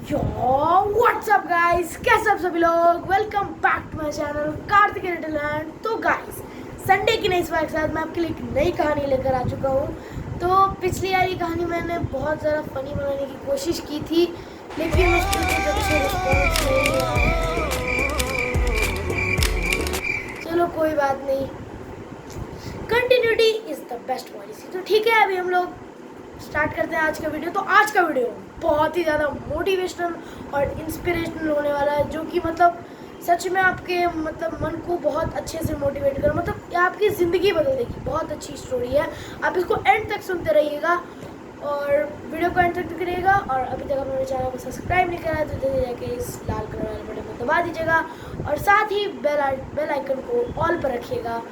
WhatsApp guys, कैसे आप सभी लोग। Welcome back to my channel Kartik Littleland. तो गाइस, संडे की नई सुबह के साथ मैं आपके लिए एक नई कहानी लेकर आ चुका हूँ। तो पिछली वाली कहानी मैंने बहुत ज़्यादा फनी बनाने की कोशिश की थी, लेकिन उसके कुछ अच्छे रिस्पॉन्स नहीं आए। चलो कोई बात नहीं, continuity is the best policy. तो ठीक है, अभी हम लोग स्टार्ट करते हैं आज का वीडियो। तो आज का वीडियो बहुत ही ज़्यादा मोटिवेशनल और इंस्पिरेशनल होने वाला है, जो कि मतलब सच में आपके मन को बहुत अच्छे से मोटिवेट कर, ये आपकी ज़िंदगी बदल देगी। बहुत अच्छी स्टोरी है, आप इसको एंड तक सुनते रहिएगा और वीडियो को एंड तक करिएगा। और अभी तक आप मेरे चैनल को सब्सक्राइब नहीं करा है तो जल्दी जाके इस लाल कलर वाले बटन को दबा दीजिएगा और साथ ही बेल आइकन को ऑल पर रखिएगा।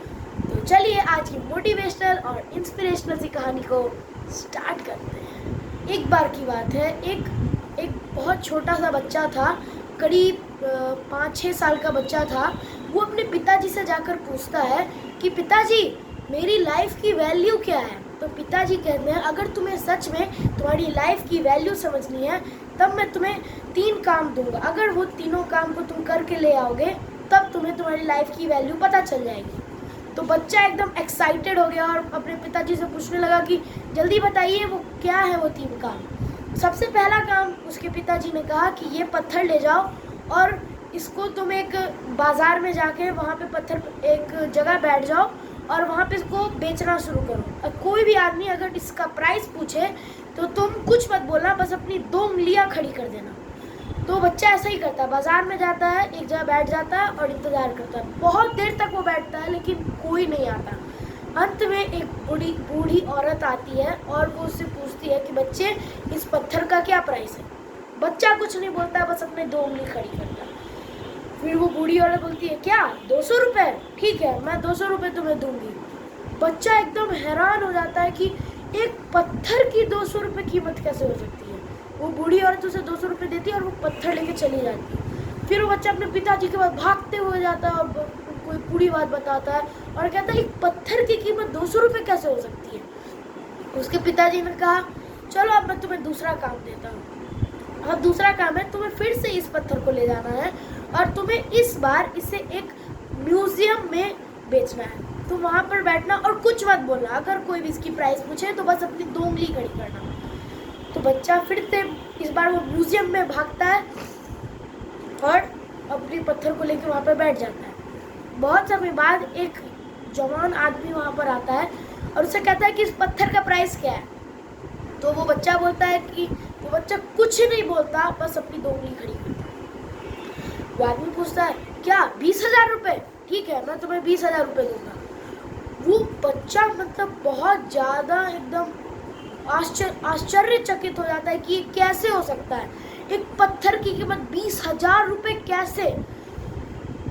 तो चलिए आज की मोटिवेशनल और इंस्पिरेशनल सी कहानी को स्टार्ट करते हैं। एक बार की बात है, एक बहुत छोटा सा बच्चा था, करीब 5-6 साल का बच्चा था। वो अपने पिताजी से जाकर पूछता है कि पिताजी, मेरी लाइफ की वैल्यू क्या है। तो पिताजी कहते हैं, अगर तुम्हें सच में तुम्हारी लाइफ की वैल्यू समझनी है तब मैं तुम्हें 3 काम दूंगा। अगर वो तीनों काम को तुम करके ले आओगे तब तुम्हें तुम्हारी लाइफ की वैल्यू पता चल जाएगी। तो बच्चा एकदम एक्साइटेड हो गया और अपने पिताजी से पूछने लगा कि जल्दी बताइए वो क्या है वो 3 काम। सबसे पहला काम उसके पिताजी ने कहा कि ये पत्थर ले जाओ और इसको तुम एक बाज़ार में जाके वहाँ पे पत्थर एक जगह बैठ जाओ और वहाँ पे इसको बेचना शुरू करो। और कोई भी आदमी अगर इसका प्राइस पूछे तो तुम कुछ मत बोलना, बस अपनी 2 उंगलियाँ खड़ी कर देना। तो बच्चा ऐसा ही करता है, बाज़ार में जाता है, एक जगह बैठ जाता है और इंतज़ार करता है। बहुत देर तक वो बैठता है लेकिन कोई नहीं आता। अंत में एक बूढ़ी औरत आती है और वो उससे पूछती है कि बच्चे, इस पत्थर का क्या प्राइस है। बच्चा कुछ नहीं बोलता है, बस अपने 2 उंगली खड़ी करता है। फिर वो बूढ़ी औरत बोलती है, क्या 200 रुपये? ठीक है, मैं 200 रुपये तुम्हें दूंगी। बच्चा एकदम हैरान हो जाता है कि एक पत्थर की 200 रुपये कीमत कैसे हो सकती है। वो बूढ़ी औरत उसे 200 रुपये देती है और वो पत्थर लेके चली जाती है। फिर वो बच्चा अपने पिताजी के पास भागते हुए जाता है और कोई पूरी बात बताता है और कहता है, एक पत्थर की कीमत 200 रुपये कैसे हो सकती है। उसके पिताजी ने कहा, चलो अब मैं तुम्हें दूसरा काम देता हूँ। अब दूसरा काम है, तुम्हें फिर से इस पत्थर को ले जाना है और तुम्हें इस बार इसे एक म्यूजियम में बेचना है। तुम वहाँ पर बैठना और कुछ मत बोलना, अगर कोई भी इसकी प्राइस पूछे तो बस अपनी 2 उंगली खड़ी करना। तो बच्चा फिर से इस बार वो म्यूजियम में भागता है और अपने पत्थर को लेकर वहाँ पर बैठ जाता है। बहुत समय बाद एक जवान आदमी वहाँ पर आता है और उसे कहता है कि इस पत्थर का प्राइस क्या है। तो वो बच्चा बोलता है कि वो बच्चा कुछ नहीं बोलता, बस अपनी 2 उंगली खड़ी करता है। वो आदमी पूछता है, क्या 20,000 रुपये? ठीक है, मैं तुम्हें 20,000 रुपये दूंगा। वो बच्चा बहुत ज़्यादा एकदम आश्चर्यचकित हो जाता है कि ये कैसे हो सकता है, एक पत्थर की कीमत 20,000 रुपये कैसे।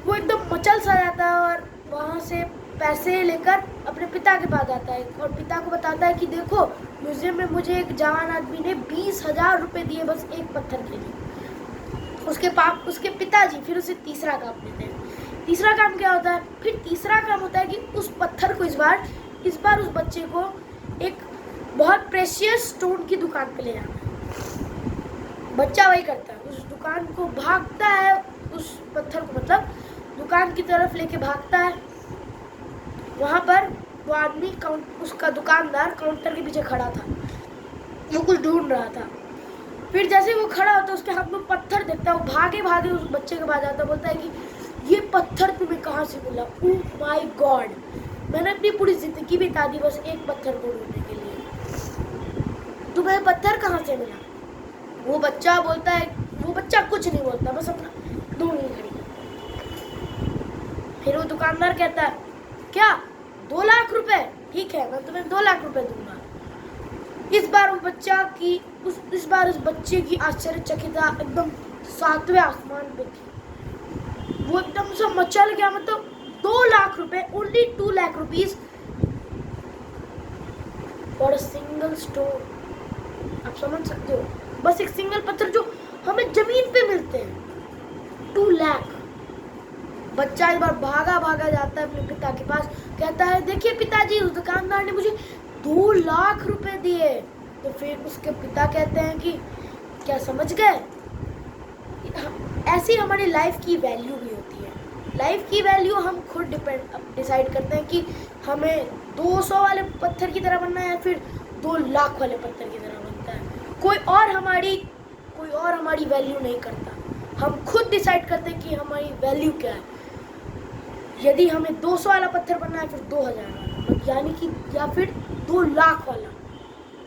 वो एकदम मचल सा जाता है और वहाँ से पैसे लेकर अपने पिता के पास आता है और पिता को बताता है कि देखो, म्यूजियम में मुझे एक जवान आदमी ने 20,000 रुपये दिए बस एक पत्थर के लिए। उसके पिताजी फिर उसे तीसरा काम देते हैं। तीसरा काम क्या होता है? फिर तीसरा काम होता है कि उस पत्थर को इस बार उस बच्चे को एक बहुत प्रेशियस स्टोन की दुकान पे ले जाना है। बच्चा वही करता है, उस दुकान को भागता है, उस पत्थर को दुकान की तरफ लेके भागता है। वहाँ पर वो आदमी उसका दुकानदार काउंटर के पीछे खड़ा था, वो कुछ ढूंढ रहा था। फिर जैसे वो खड़ा होता है, उसके हाथ में पत्थर देखता है, वो भागे भागे उस बच्चे के पास जाता है, बोलता है कि ये पत्थर तुम्हें कहाँ से मिला? ओह माय गॉड, मैंने अपनी पूरी जिंदगी बिता दी बस एक पत्थर को ढूंढने के लिए, तुम्हें पत्थर कहाँ से मिला? वो बच्चा कुछ नहीं बोलता, बस अपना 2 उंगली खड़ी करता। फिर वो दुकानदार कहता है, क्या 2 लाख रुपए? ठीक है, मैं तुम्हें 2 लाख रुपए दूंगा। इस बार उस बच्चे की आश्चर्यचकितता एकदम 7वें आसमान पे थी। वो एकदम से मचल गया, 2 लाख रुपए, only 2 lakh rupees for a single stone. आप समझ सकते हो, बस एक सिंगल पत्थर जो हमें जमीन पे मिलते हैं, 2 लाख। बच्चा एक बार भागा भागा जाता है अपने पिता के पास, कहता है, देखिए पिताजी, उस दुकानदार ने मुझे 2 लाख रुपए दिए। तो फिर उसके पिता कहते हैं कि क्या समझ गए? ऐसी हमारी लाइफ की वैल्यू भी होती है। लाइफ की वैल्यू हम खुद डिसाइड करते हैं कि हमें 200 वाले पत्थर की तरह बनना है या फिर 2 लाख वाले पत्थर की तरह बनता है। कोई और हमारी वैल्यू नहीं करता। हम खुद डिसाइड करते हैं कि हमारी वैल्यू क्या है। यदि हमें 200 वाला पत्थर बनना है फिर 2000 वाला, यानी कि या फिर 2 लाख वाला,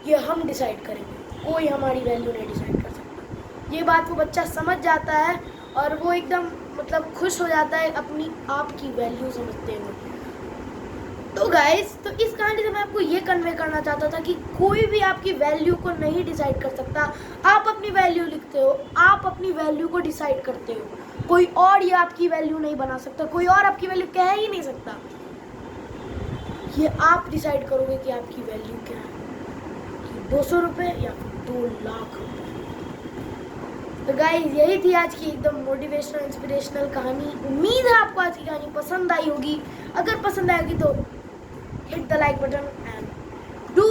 ये हम डिसाइड करेंगे। कोई हमारी वैल्यू नहीं डिसाइड कर सकता। ये बात वो बच्चा समझ जाता है और वो एकदम मतलब खुश हो जाता है अपनी आप की वैल्यू समझते हुए। तो गाइस, तो इस कहानी से मैं आपको ये कन्वे करना चाहता था कि कोई भी आपकी वैल्यू को नहीं डिसाइड कर सकता। आप अपनी वैल्यू लिखते हो, आप अपनी वैल्यू को डिसाइड करते हो। कोई और ये आपकी वैल्यू नहीं बना सकता, कोई और आपकी वैल्यू कह ही नहीं सकता। ये आप डिसाइड करोगे कि आपकी वैल्यू क्या है, कि 200 रुपये या 2 लाख रुपये। तो गाइस, यही थी आज की एकदम मोटिवेशनल इंस्पिरेशनल कहानी। उम्मीद है आपको आज की कहानी पसंद आई होगी। अगर पसंद आएगी तो hit the like button and do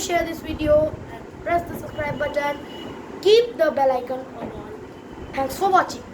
share this video and press the subscribe button. Keep the bell icon on all. Thanks for watching.